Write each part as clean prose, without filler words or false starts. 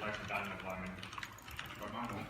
Like diamond climbing. But not one.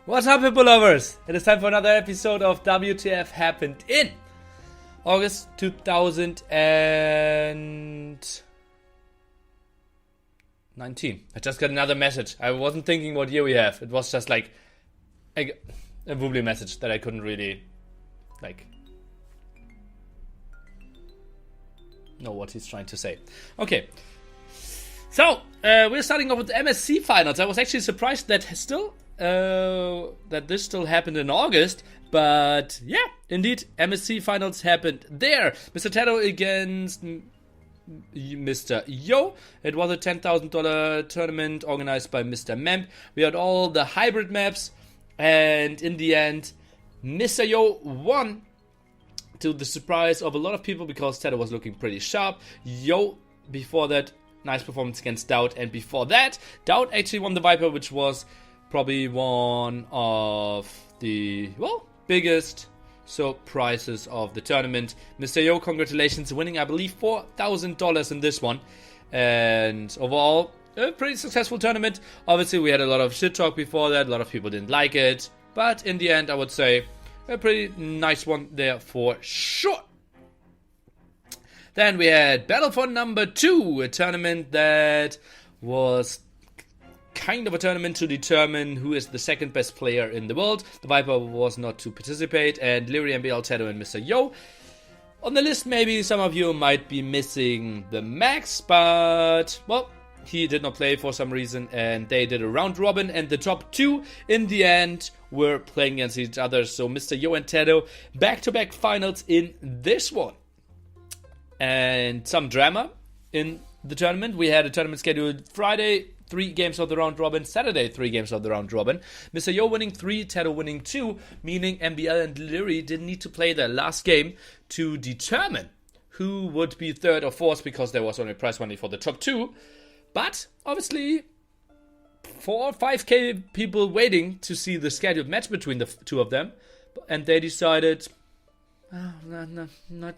What's up, people lovers? It is time for another episode of WTF Happened in August 2019. I just got another message. I wasn't thinking what year we have. It was just like a wobbly message that I couldn't really know what he's trying to say. Okay. So, we're starting off with the MSC finals. I was actually surprised that this still happened in August, but yeah, indeed, MSC finals happened there. Mr. Tato against Mr. Yo. It was a $10,000 tournament organized by Mr. Memp. We had all the hybrid maps, and in the end, Mr. Yo won, to the surprise of a lot of people, because Tato was looking pretty sharp. Yo, before that, nice performance against Doubt, and before that, Doubt actually won the Viper, which was probably one of the, biggest surprises of the tournament. Mr. Yo, congratulations, winning, I believe, $4,000 in this one. And overall, a pretty successful tournament. Obviously, we had a lot of shit talk before that. A lot of people didn't like it. But in the end, I would say a pretty nice one there for sure. Then we had Battle for number 2, a tournament that was kind of a tournament to determine who is the second best player in the world. The Viper was not to participate, and Leary, MBL, Tato, and Mr. Yo. On the list, maybe some of you might be missing the Max, but, well, he did not play for some reason, and they did a round robin, and the top 2 in the end were playing against each other. So Mr. Yo and Tato, back-to-back finals in this one. And some drama in the tournament. We had a tournament scheduled Friday, 3 games of the round robin, Saturday, 3 games of the round robin. Mr. Yo winning 3, Tato winning 2, meaning MBL and Leary didn't need to play their last game to determine who would be 3rd or 4th, because there was only prize money for the top 2. But obviously, 4 or 5k people waiting to see the scheduled match between the 2 of them, and they decided, not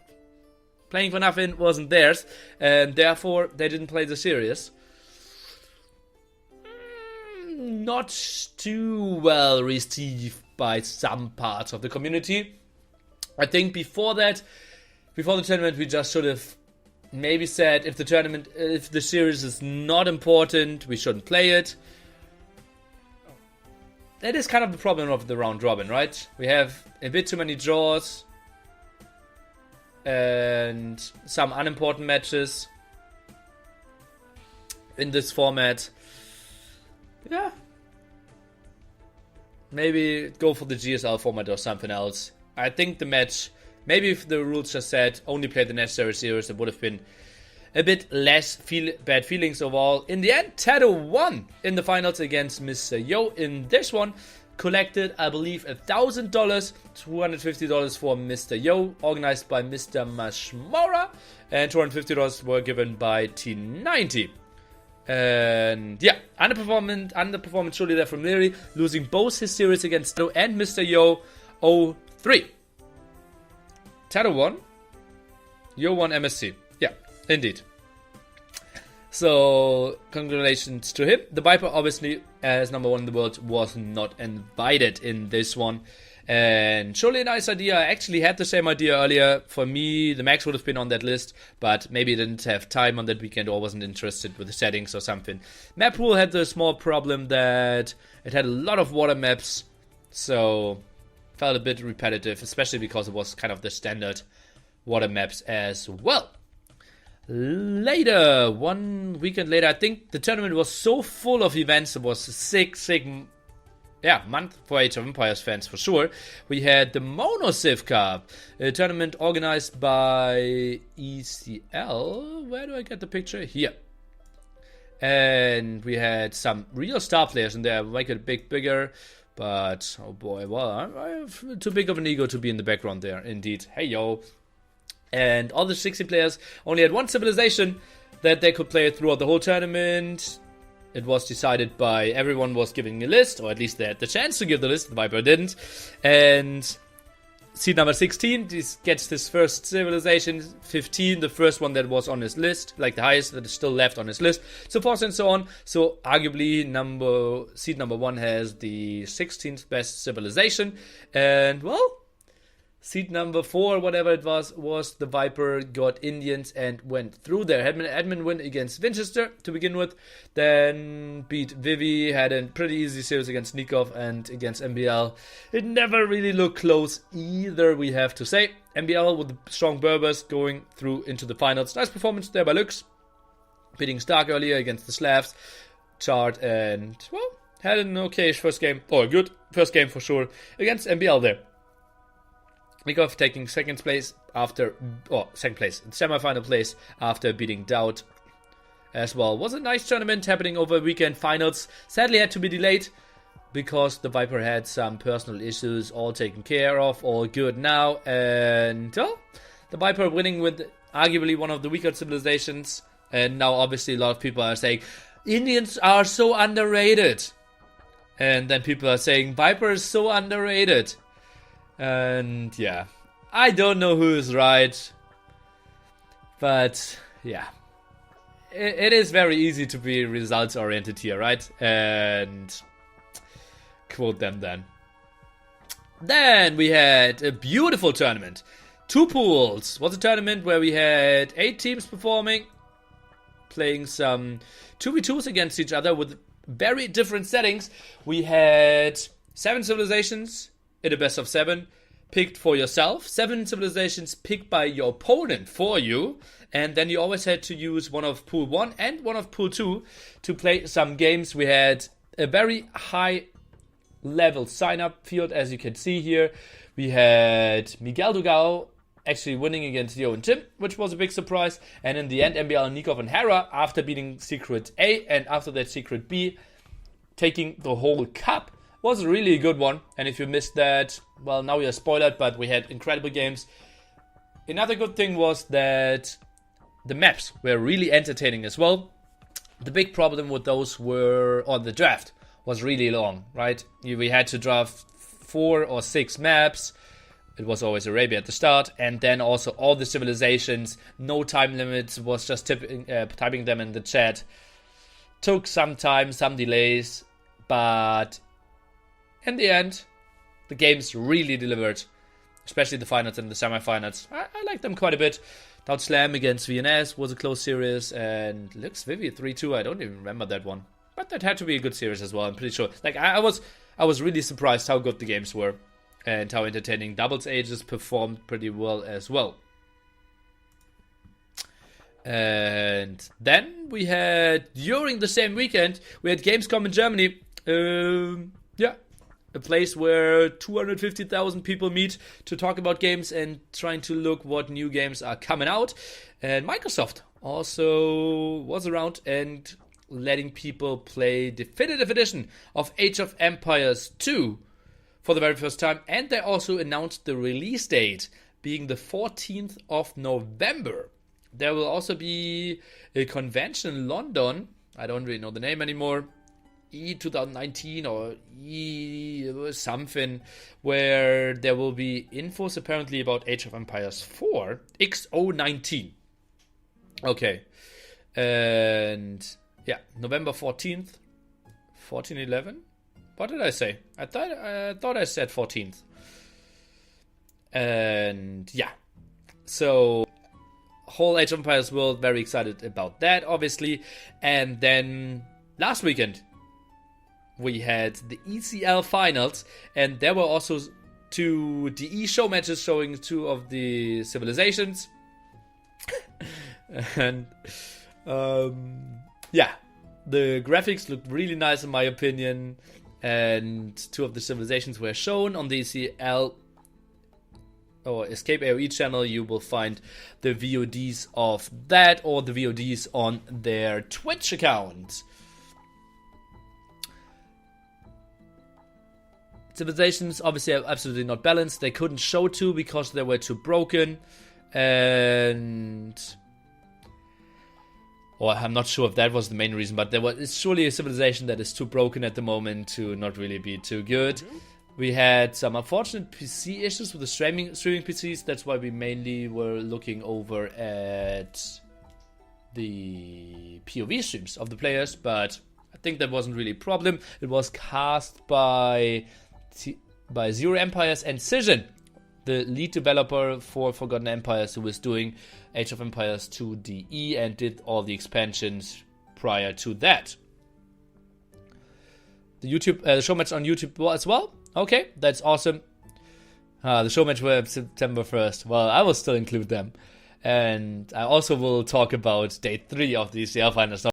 playing for nothing wasn't theirs, and therefore they didn't play the series. Not too well received by some parts of the community. I think before the tournament, we just should have maybe said, if the series is not important, we shouldn't play it. That is kind of the problem of the round robin, right? We have a bit too many draws and some unimportant matches in this format. Yeah. Maybe go for the GSL format or something else. I think the match, maybe if the rules just said only play the necessary series, it would have been a bit less bad feelings overall. In the end, Tato won in the finals against Mr. Yo in this one. Collected, I believe, $1,000, $250 for Mr. Yo, organized by Mr. Mashmora, and $250 were given by T90. And yeah, underperformance surely there from Leary, losing both his series against Taro and Mr. Yo 0-3. Taro won. Yo won MSC. Yeah, indeed. So, congratulations to him. The Viper, obviously, as number 1 in the world, was not invited in this one. And surely a nice idea. I actually had the same idea earlier. For me, the Max would have been on that list, but maybe didn't have time on that weekend or wasn't interested with the settings or something. Map pool had the small problem that it had a lot of water maps, so felt a bit repetitive, especially because it was kind of the standard water maps as well. Later, 1 weekend later, I think the tournament was so full of events. It was a sick month for Age of Empires fans for sure. We had the Mono Sivkov, a tournament organized by ECL. Where do I get the picture? Here. And we had some real star players in there. Make it bigger. But, oh boy, well, I have too big of an ego to be in the background there, indeed. Hey, yo. And all the 60 players only had one civilization that they could play throughout the whole tournament. It was decided by everyone was giving a list, or at least they had the chance to give the list. The Viper didn't. And seed number 16 gets his first civilization. 15, the first one that was on his list, like the highest that is still left on his list. So forth and so on. So arguably seed number 1 has the 16th best civilization. And well, seed number 4, whatever it was the Viper, got Indians and went through there. Admin win against Winchester to begin with. Then beat Vivi, had a pretty easy series against Sivkov and against MBL. It never really looked close either, we have to say. MBL with the strong Berbers going through into the finals. Nice performance there by Lux. Beating Stark earlier against the Slavs. Chart and, well, had an okay-ish first game. Or a good first game for sure against MBL there. Sivkov taking second place, semi-final place after beating Doubt as well. Was a nice tournament happening over weekend finals. Sadly had to be delayed because the Viper had some personal issues, all taken care of, all good now. And the Viper winning with arguably one of the weaker civilizations. And now obviously a lot of people are saying, Indians are so underrated. And then people are saying, Viper is so underrated. And yeah, I don't know who is right, but yeah, it is very easy to be results oriented here, right? And quote them then. Then we had a beautiful tournament. 2 pools. Was a tournament where we had 8 teams performing, playing some 2v2s against each other with very different settings. We had 7 civilizations in a best of 7 picked for yourself, 7 civilizations picked by your opponent for you, and then you always had to use one of pool 1 and one of pool 2 to play some games. We had a very high level sign up field, as you can see here. We had Miguel Dugao actually winning against Yo and Tim, which was a big surprise, and in the end MBL, Nikov and Hera, after beating Secret A and after that Secret B, taking the whole cup. Was a really good one, and if you missed that, well, now you're spoiled, but we had incredible games. Another good thing was that the maps were really entertaining as well. The big problem with those were, or the draft was really long, right? We had to draft 4 or 6 maps. It was always Arabia at the start, and then also all the civilizations, no time limits, was just typing them in the chat. Took some time, some delays, but in the end, the games really delivered, especially the finals and the semi-finals. I like them quite a bit. Doubt Slam against VNS was a close series, and Lux Vivi 3-2, I don't even remember that one. But that had to be a good series as well, I'm pretty sure. Like, I was really surprised how good the games were, and how entertaining Doubles Ages performed pretty well as well. And then we had, during the same weekend, we had Gamescom in Germany. A place where 250,000 people meet to talk about games and trying to look what new games are coming out. And Microsoft also was around and letting people play Definitive Edition of Age of Empires 2 for the very first time. And they also announced the release date being the 14th of November. There will also be a convention in London. I don't really know the name anymore. E 2019 or E something, where there will be infos apparently about Age of Empires 4 XO19. Okay. And yeah, November 14th. 14/11? What did I say? I thought I said 14th. And yeah. So whole Age of Empires world, very excited about that, obviously. And then last weekend we had the ECL finals, and there were also 2 DE show matches showing 2 of the civilizations. And yeah, the graphics looked really nice in my opinion, and 2 of the civilizations were shown on the ECL or Escape AoE channel. You will find the VODs of that, or the VODs on their Twitch account. Civilizations obviously are absolutely not balanced. They couldn't show 2 because they were too broken, and I'm not sure if that was the main reason, but it's surely a civilization that is too broken at the moment to not really be too good. We had some unfortunate PC issues with the streaming PCs. That's why we mainly were looking over at the POV streams of the players, but I think that wasn't really a problem. It was cast by Zero Empires and Cision, the lead developer for Forgotten Empires, who was doing Age of Empires 2 DE and did all the expansions prior to that. The show match on YouTube as well. Okay, that's awesome. The show match were September 1st. Well, I will still include them. And I also will talk about day 3 of the ECL finals.